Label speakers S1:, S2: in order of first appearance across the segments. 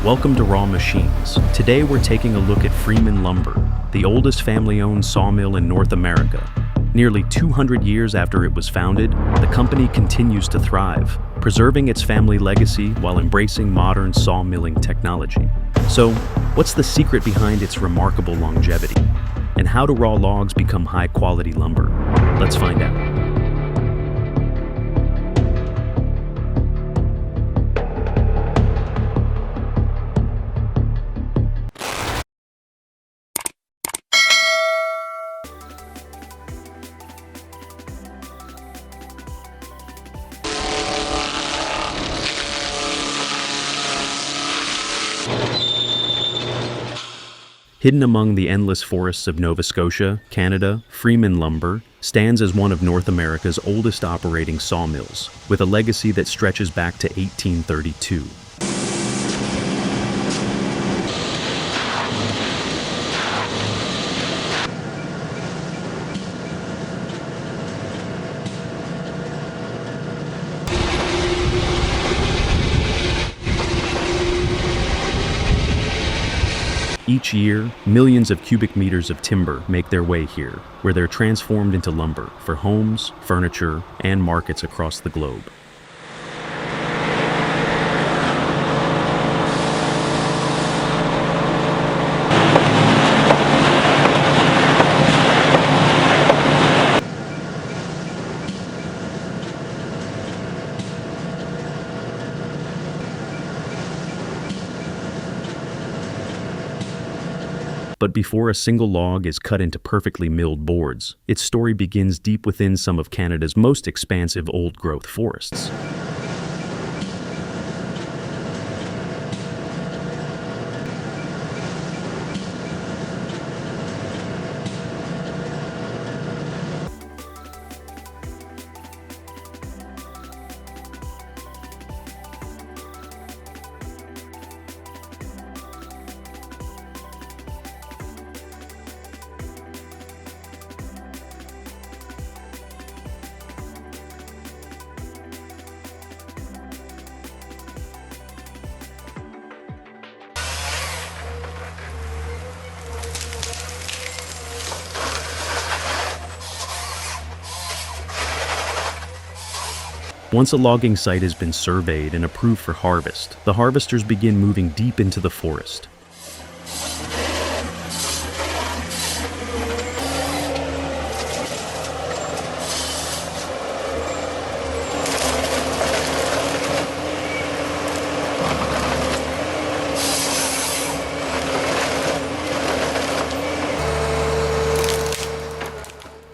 S1: Welcome to RaWMachines. Today we're taking a look at Freeman lumber, the oldest family-owned sawmill in North America. Nearly 200 years after it was founded, the company continues to thrive, preserving its family legacy while embracing modern sawmilling technology. So, what's the secret behind its remarkable longevity? And how do raw logs become high-quality lumber? Let's find out. Hidden among the endless forests of Nova Scotia, Canada, Freeman lumber stands as one of North America's oldest operating sawmills, with a legacy that stretches back to 1832. Each year, millions of cubic meters of timber make their way here, where they're transformed into lumber for homes, furniture, and markets across the globe. But before a single log is cut into perfectly milled boards, its story begins deep within some of Canada's most expansive old-growth forests. Once a logging site has been surveyed and approved for harvest, the harvesters begin moving deep into the forest.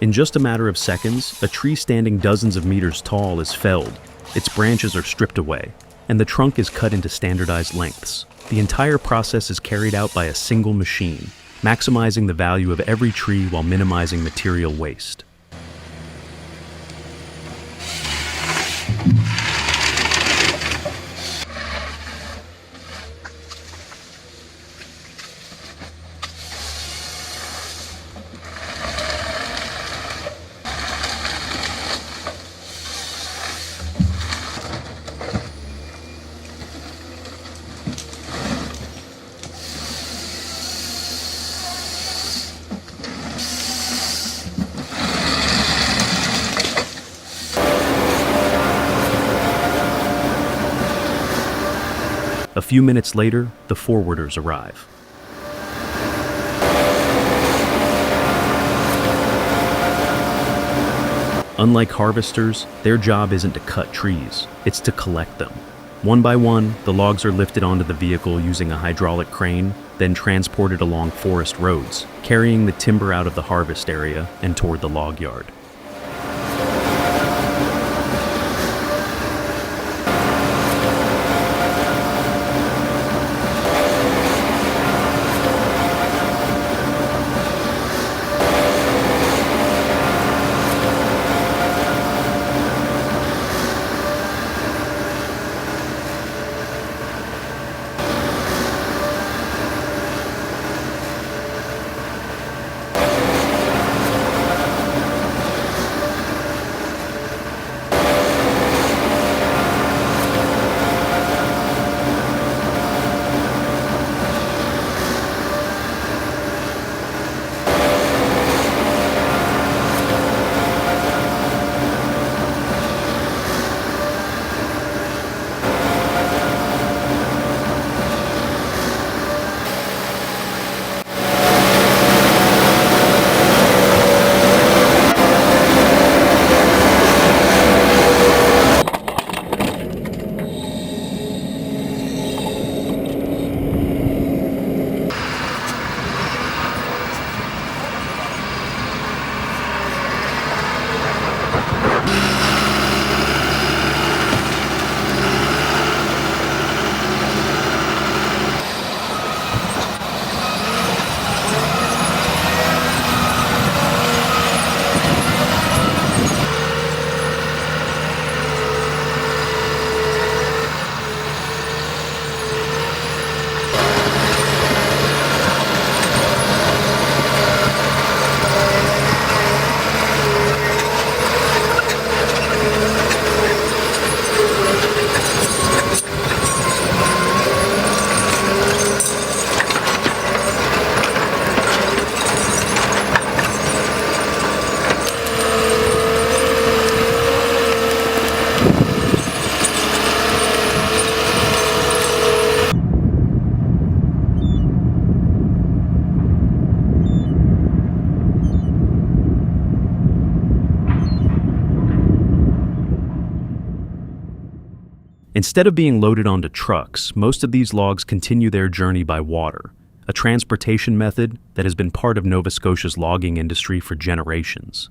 S1: In just a matter of seconds, a tree standing dozens of meters tall is felled, its branches are stripped away, and the trunk is cut into standardized lengths. The entire process is carried out by a single machine, maximizing the value of every tree while minimizing material waste. A few minutes later, the forwarders arrive. Unlike harvesters, their job isn't to cut trees, it's to collect them. One by one, the logs are lifted onto the vehicle using a hydraulic crane, then transported along forest roads, carrying the timber out of the harvest area and toward the log yard. Instead of being loaded onto trucks, most of these logs continue their journey by water, a transportation method that has been part of Nova Scotia's logging industry for generations.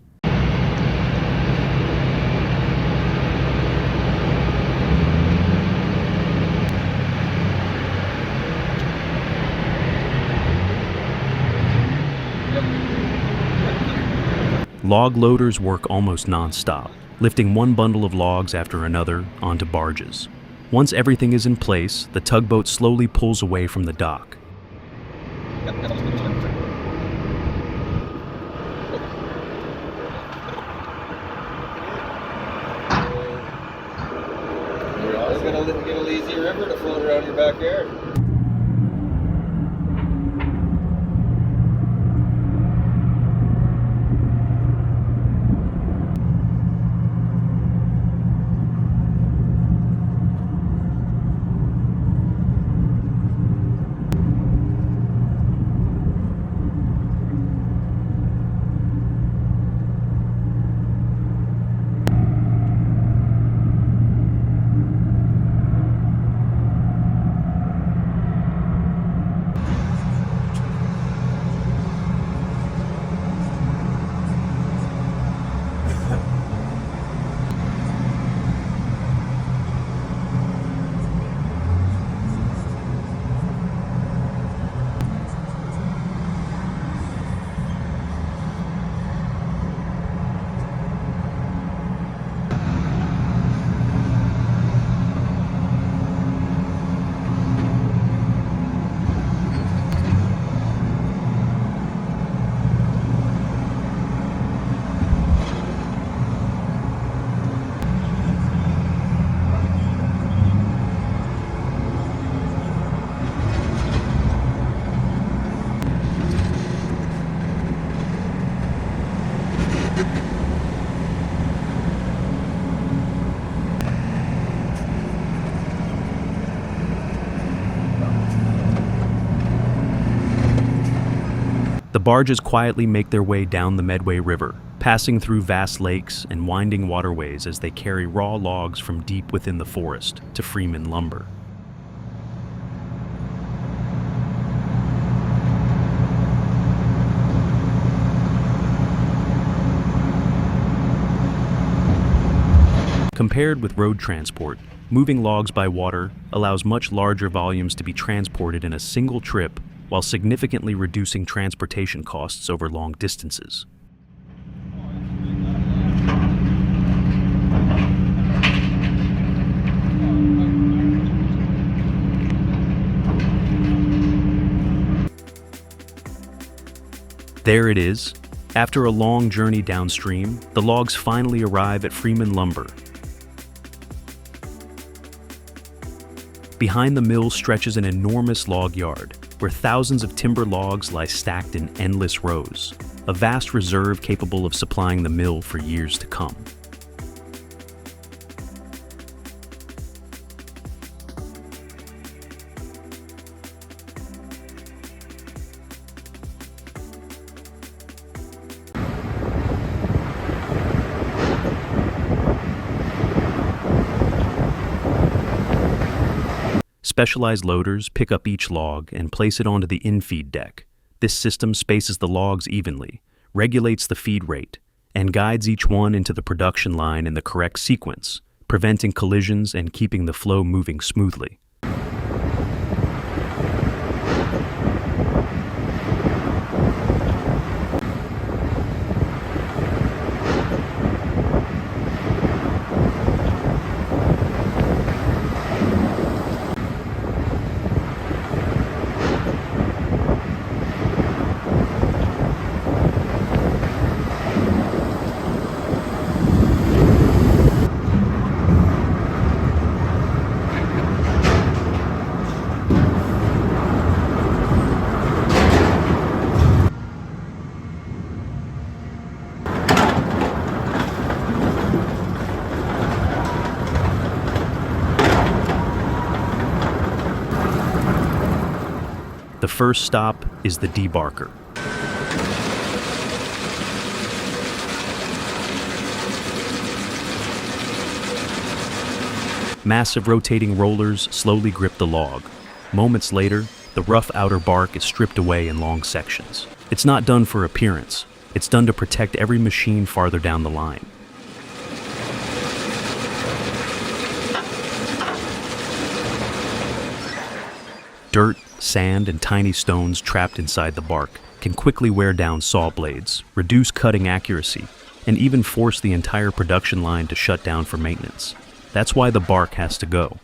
S1: Log loaders work almost non-stop, lifting one bundle of logs after another onto barges. Once everything is in place, the tugboat slowly pulls away from the dock.
S2: You're always going to get a lazy river to float around your backyard.
S1: The barges quietly make their way down the Medway River, passing through vast lakes and winding waterways as they carry raw logs from deep within the forest to Freeman lumber. Compared with road transport, moving logs by water allows much larger volumes to be transported in a single trip while significantly reducing transportation costs over long distances. There it is. After a long journey downstream, the logs finally arrive at Freeman Lumber. Behind the mill stretches an enormous log yard, where thousands of timber logs lie stacked in endless rows, a vast reserve capable of supplying the mill for years to come. Specialized loaders pick up each log and place it onto the infeed deck. This system spaces the logs evenly, regulates the feed rate, and guides each one into the production line in the correct sequence, preventing collisions and keeping the flow moving smoothly. The first stop is the debarker. Massive rotating rollers slowly grip the log. Moments later, the rough outer bark is stripped away in long sections. It's not done for appearance. It's done to protect every machine farther down the line. Dirt, sand, and tiny stones trapped inside the bark can quickly wear down saw blades, reduce cutting accuracy, and even force the entire production line to shut down for maintenance. That's why the bark has to go.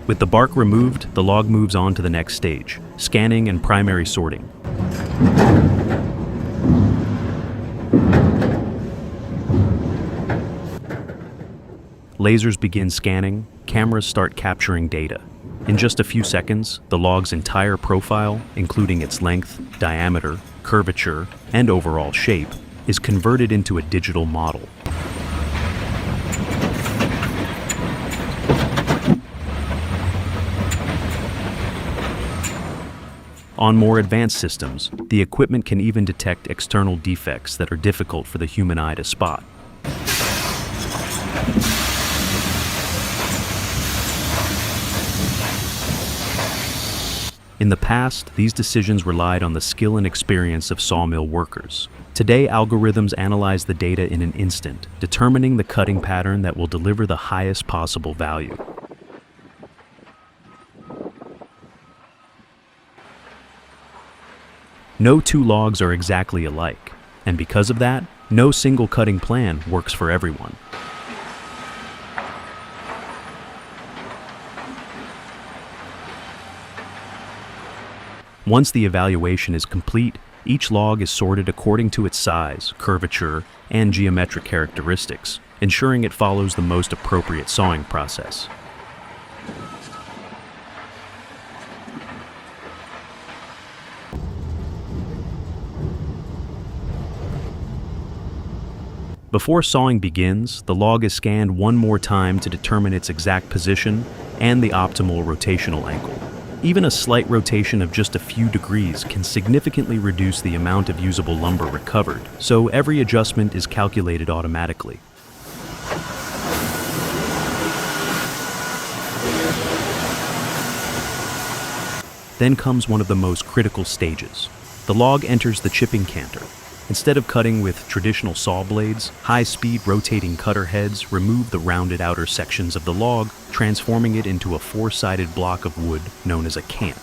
S1: With the bark removed, the log moves on to the next stage, scanning and primary sorting. Lasers begin scanning, cameras start capturing data. In just a few seconds, the log's entire profile, including its length, diameter, curvature, and overall shape, is converted into a digital model. On more advanced systems, the equipment can even detect external defects that are difficult for the human eye to spot. In the past, these decisions relied on the skill and experience of sawmill workers. Today, algorithms analyze the data in an instant, determining the cutting pattern that will deliver the highest possible value. No two logs are exactly alike, and because of that, no single cutting plan works for everyone. Once the evaluation is complete, each log is sorted according to its size, curvature, and geometric characteristics, ensuring it follows the most appropriate sawing process. Before sawing begins, the log is scanned one more time to determine its exact position and the optimal rotational angle. Even a slight rotation of just a few degrees can significantly reduce the amount of usable lumber recovered, so every adjustment is calculated automatically. Then comes one of the most critical stages. The log enters the chipping canter. Instead of cutting with traditional saw blades, high-speed rotating cutter heads remove the rounded outer sections of the log, transforming it into a four-sided block of wood known as a cant.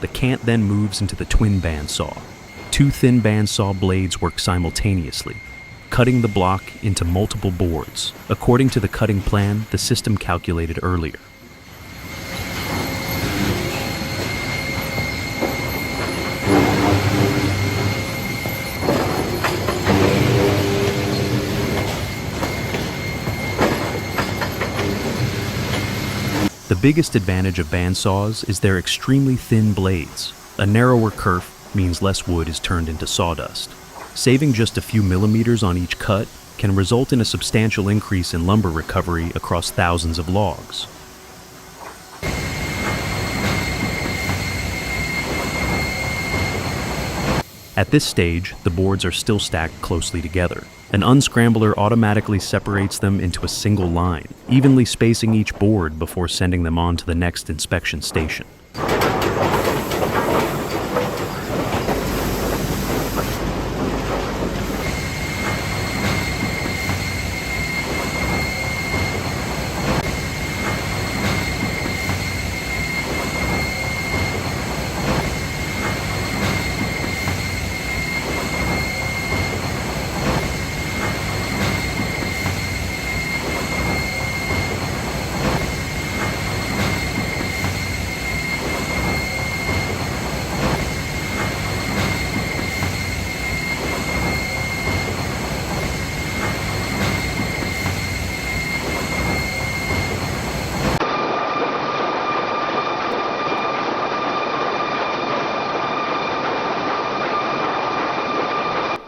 S1: The cant then moves into the twin bandsaw. Two thin bandsaw blades work simultaneously, cutting the block into multiple boards, according to the cutting plan the system calculated earlier. The biggest advantage of bandsaws is their extremely thin blades. A narrower kerf means less wood is turned into sawdust. Saving just a few millimeters on each cut can result in a substantial increase in lumber recovery across thousands of logs. At this stage, the boards are still stacked closely together. An unscrambler automatically separates them into a single line, evenly spacing each board before sending them on to the next inspection station.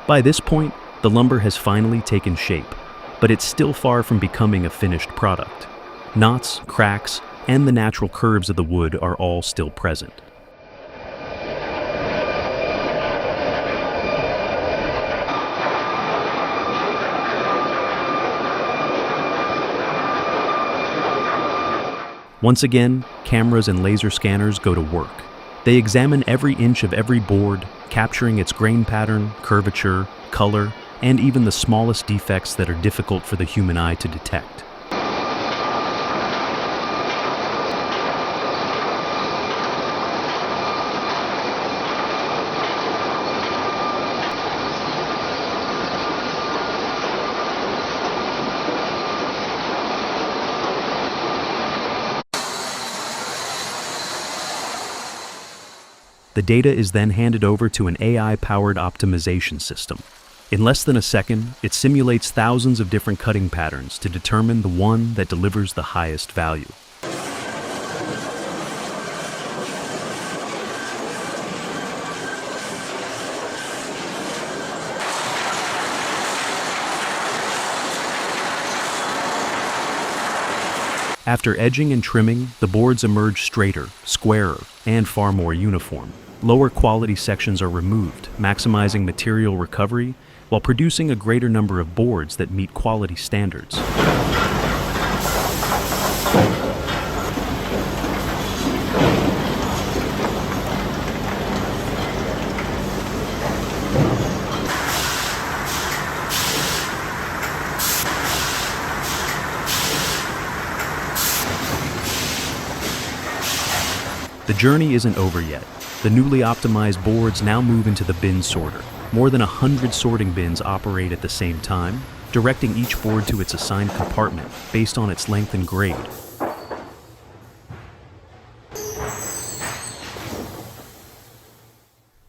S1: By this point, the lumber has finally taken shape, but it's still far from becoming a finished product. Knots, cracks, and the natural curves of the wood are all still present. Once again, cameras and laser scanners go to work. They examine every inch of every board, capturing its grain pattern, curvature, color, and even the smallest defects that are difficult for the human eye to detect. The data is then handed over to an AI-powered optimization system. In less than a second, it simulates thousands of different cutting patterns to determine the one that delivers the highest value. After edging and trimming, the boards emerge straighter, squarer, and far more uniform. Lower quality sections are removed, maximizing material recovery while producing a greater number of boards that meet quality standards. The journey isn't over yet. The newly optimized boards now move into the bin sorter. More than 100 sorting bins operate at the same time, directing each board to its assigned compartment based on its length and grade.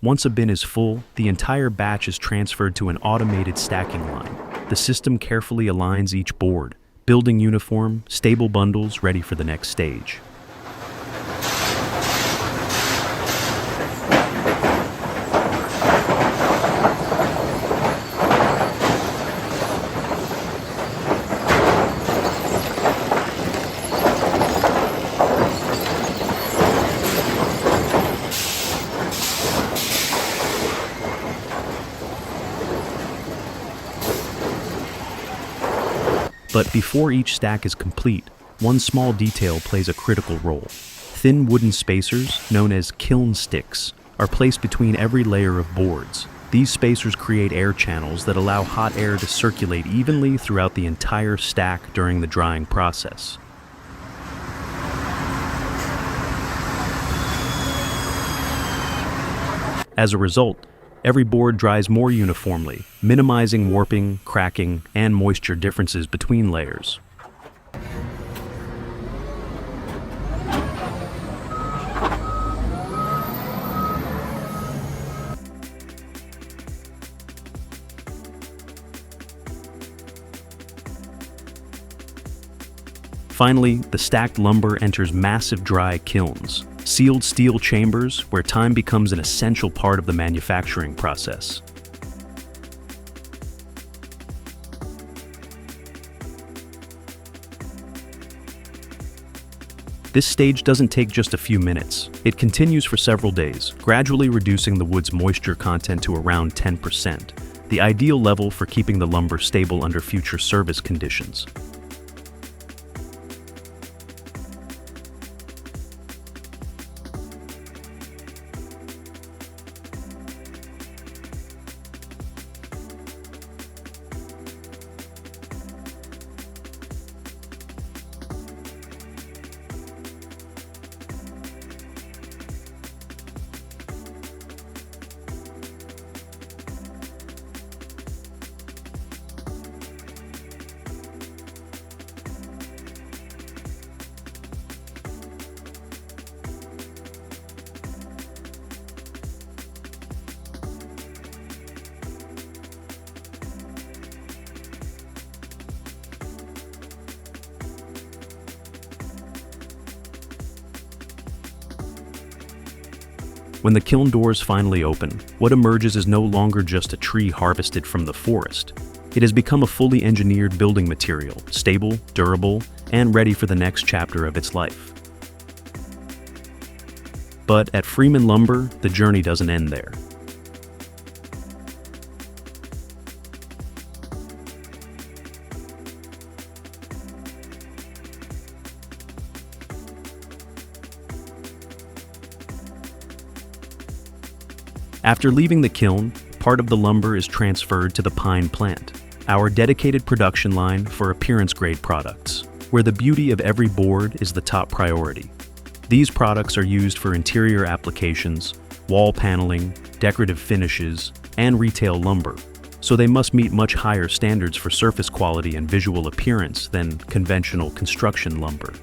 S1: Once a bin is full, the entire batch is transferred to an automated stacking line. The system carefully aligns each board, building uniform, stable bundles ready for the next stage. But before each stack is complete, one small detail plays a critical role. Thin wooden spacers, known as kiln sticks, are placed between every layer of boards. These spacers create air channels that allow hot air to circulate evenly throughout the entire stack during the drying process. As a result, every board dries more uniformly, minimizing warping, cracking, and moisture differences between layers. Finally, the stacked lumber enters massive dry kilns, sealed steel chambers where time becomes an essential part of the manufacturing process. This stage doesn't take just a few minutes. It continues for several days, gradually reducing the wood's moisture content to around 10%, the ideal level for keeping the lumber stable under future service conditions. When the kiln doors finally open, what emerges is no longer just a tree harvested from the forest. It has become a fully engineered building material, stable, durable, and ready for the next chapter of its life. But at Freeman Lumber, the journey doesn't end there. After leaving the kiln, part of the lumber is transferred to the pine plant, our dedicated production line for appearance-grade products, where the beauty of every board is the top priority. These products are used for interior applications, wall paneling, decorative finishes, and retail lumber, so they must meet much higher standards for surface quality and visual appearance than conventional construction lumber.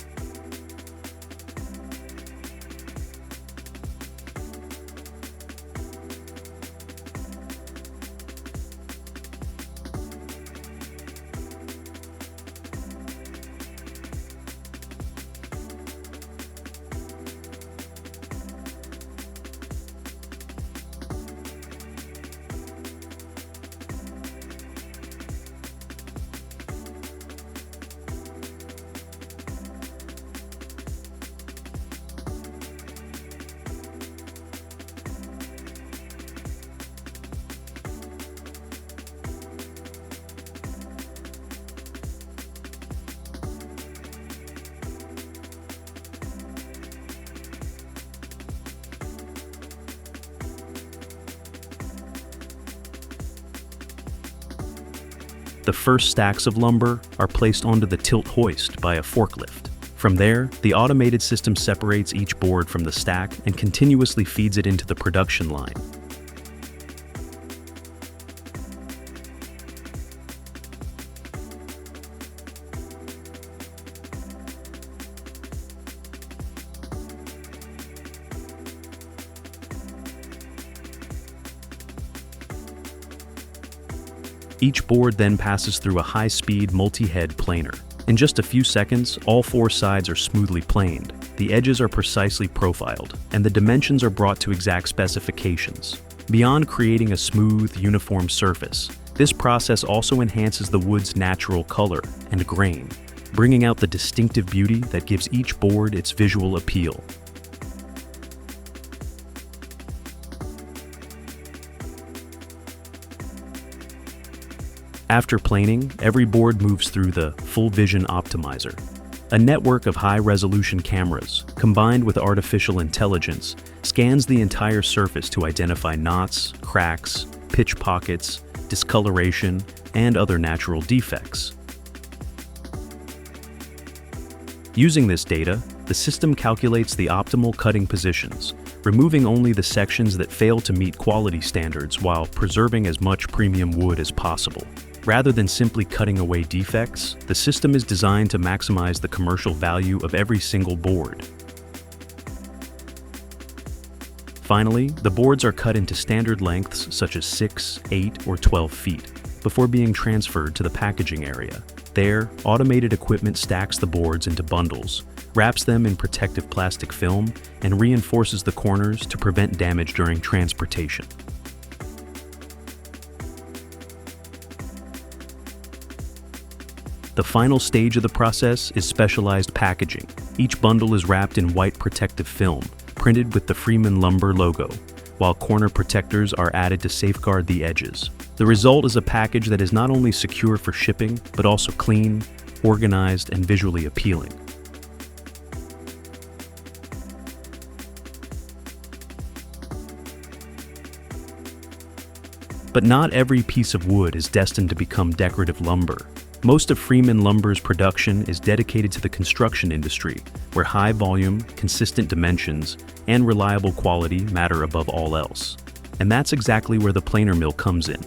S1: The first stacks of lumber are placed onto the tilt hoist by a forklift. From there, the automated system separates each board from the stack and continuously feeds it into the production line. Each board then passes through a high-speed multi-head planer. In just a few seconds, all four sides are smoothly planed, the edges are precisely profiled, and the dimensions are brought to exact specifications. Beyond creating a smooth, uniform surface, this process also enhances the wood's natural color and grain, bringing out the distinctive beauty that gives each board its visual appeal. After planing, every board moves through the Full Vision Optimizer, a network of high-resolution cameras, combined with artificial intelligence, scans the entire surface to identify knots, cracks, pitch pockets, discoloration, and other natural defects. Using this data, the system calculates the optimal cutting positions, removing only the sections that fail to meet quality standards while preserving as much premium wood as possible. Rather than simply cutting away defects, the system is designed to maximize the commercial value of every single board. Finally, the boards are cut into standard lengths such as 6, 8, or 12 feet, before being transferred to the packaging area. There, automated equipment stacks the boards into bundles, wraps them in protective plastic film, and reinforces the corners to prevent damage during transportation. The final stage of the process is specialized packaging. Each bundle is wrapped in white protective film, printed with the Freeman Lumber logo, while corner protectors are added to safeguard the edges. The result is a package that is not only secure for shipping, but also clean, organized, and visually appealing. But not every piece of wood is destined to become decorative lumber. Most of Freeman Lumber's production is dedicated to the construction industry, where high volume, consistent dimensions, and reliable quality matter above all else. And that's exactly where the planer mill comes in.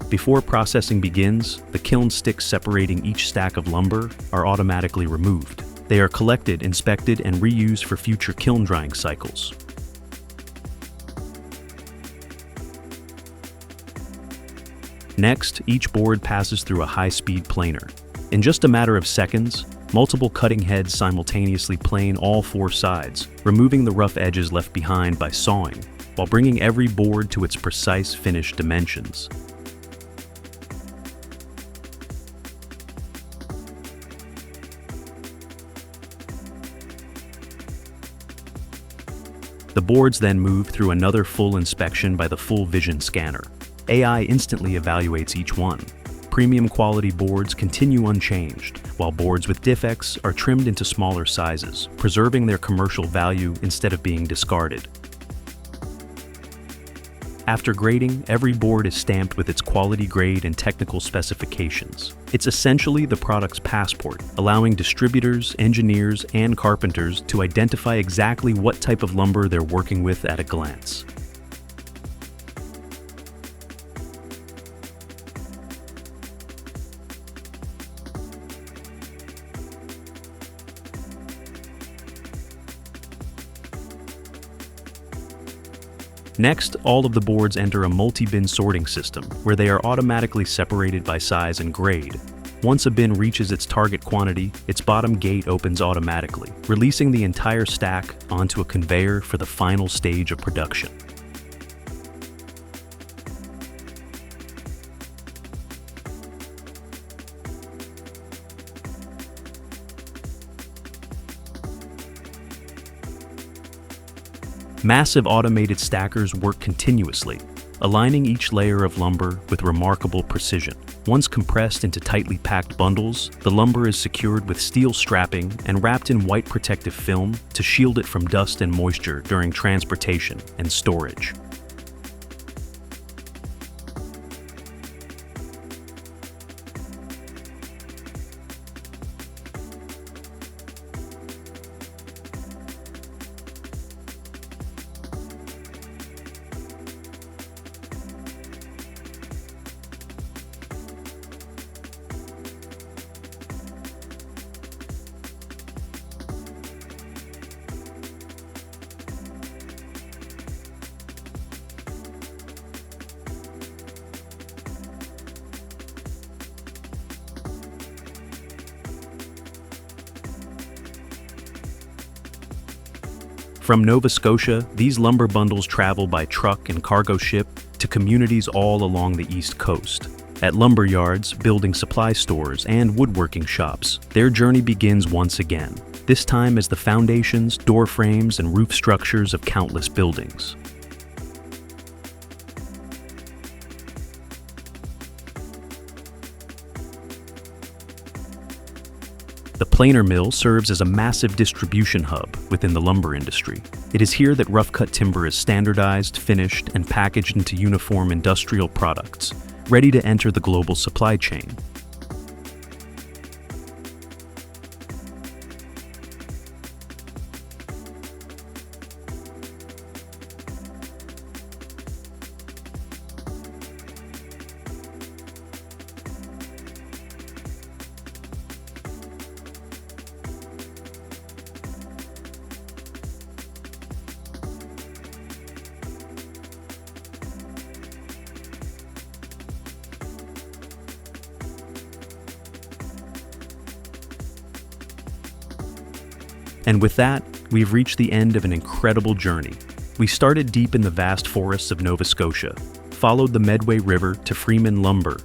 S1: Before processing begins, the kiln sticks separating each stack of lumber are automatically removed. They are collected, inspected, and reused for future kiln drying cycles. Next, each board passes through a high-speed planer. In just a matter of seconds, Multiple cutting heads simultaneously plane all four sides, removing the rough edges left behind by sawing, while bringing every board to its precise finished dimensions. The boards then move through another full inspection by the full vision scanner. AI instantly evaluates each one. Premium quality boards continue unchanged, while boards with defects are trimmed into smaller sizes, preserving their commercial value instead of being discarded. After grading, every board is stamped with its quality grade and technical specifications. It's essentially the product's passport, allowing distributors, engineers, and carpenters to identify exactly what type of lumber they're working with at a glance. Next, all of the boards enter a multi-bin sorting system, where they are automatically separated by size and grade. Once a bin reaches its target quantity, its bottom gate opens automatically, releasing the entire stack onto a conveyor for the final stage of production. Massive automated stackers work continuously, aligning each layer of lumber with remarkable precision. Once compressed into tightly packed bundles, the lumber is secured with steel strapping and wrapped in white protective film to shield it from dust and moisture during transportation and storage. From Nova Scotia, these lumber bundles travel by truck and cargo ship to communities all along the East Coast. At lumber yards, building supply stores, and woodworking shops, their journey begins once again, this time as the foundations, door frames, and roof structures of countless buildings. The planer mill serves as a massive distribution hub within the lumber industry. It is here that rough-cut timber is standardized, finished, and packaged into uniform industrial products, ready to enter the global supply chain. And with that, we've reached the end of an incredible journey. We started deep in the vast forests of Nova Scotia, followed the Medway River to Freeman lumber,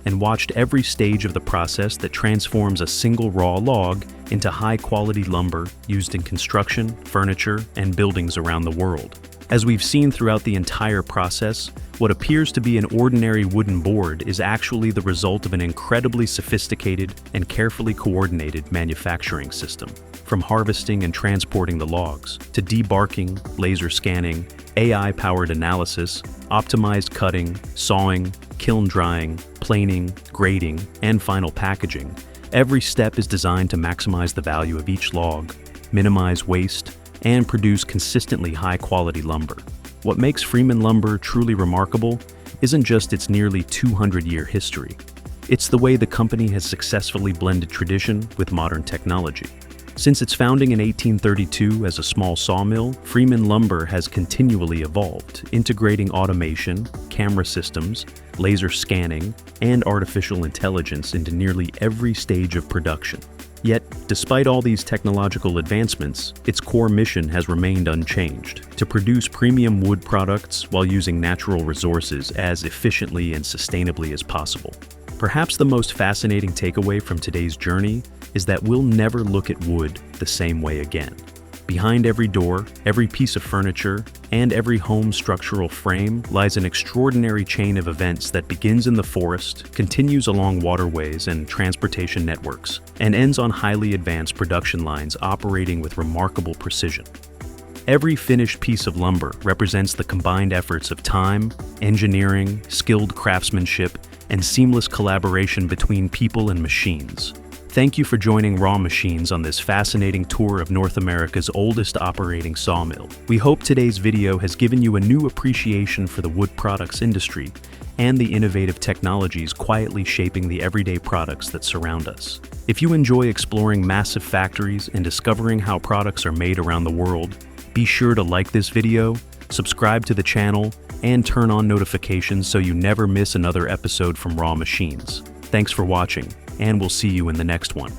S1: and watched every stage of the process that transforms a single raw log into high-quality lumber used in construction, furniture, and buildings around the world. As we've seen throughout the entire process, what appears to be an ordinary wooden board is actually the result of an incredibly sophisticated and carefully coordinated manufacturing system. From harvesting and transporting the logs, to debarking, laser scanning, AI-powered analysis, optimized cutting, sawing, kiln drying, planing, grading, and final packaging, every step is designed to maximize the value of each log, minimize waste, and produce consistently high-quality lumber. What makes Freeman lumber truly remarkable isn't just its nearly 200-year history. It's the way the company has successfully blended tradition with modern technology. Since its founding in 1832 as a small sawmill, Freeman lumber has continually evolved, integrating automation, camera systems, laser scanning, and artificial intelligence into nearly every stage of production. Yet, despite all these technological advancements, its core mission has remained unchanged: to produce premium wood products while using natural resources as efficiently and sustainably as possible. Perhaps the most fascinating takeaway from today's journey is that we'll never look at wood the same way again. Behind every door, every piece of furniture, and every home structural frame lies an extraordinary chain of events that begins in the forest, continues along waterways and transportation networks, and ends on highly advanced production lines operating with remarkable precision. Every finished piece of lumber represents the combined efforts of time, engineering, skilled craftsmanship, and seamless collaboration between people and machines. Thank you for joining RaWMachines on this fascinating tour of North America's oldest operating sawmill. We hope today's video has given you a new appreciation for the wood products industry and the innovative technologies quietly shaping the everyday products that surround us. If you enjoy exploring massive factories and discovering how products are made around the world, be sure to like this video, subscribe to the channel, and turn on notifications so you never miss another episode from RaWMachines. Thanks for watching, and we'll see you in the next one.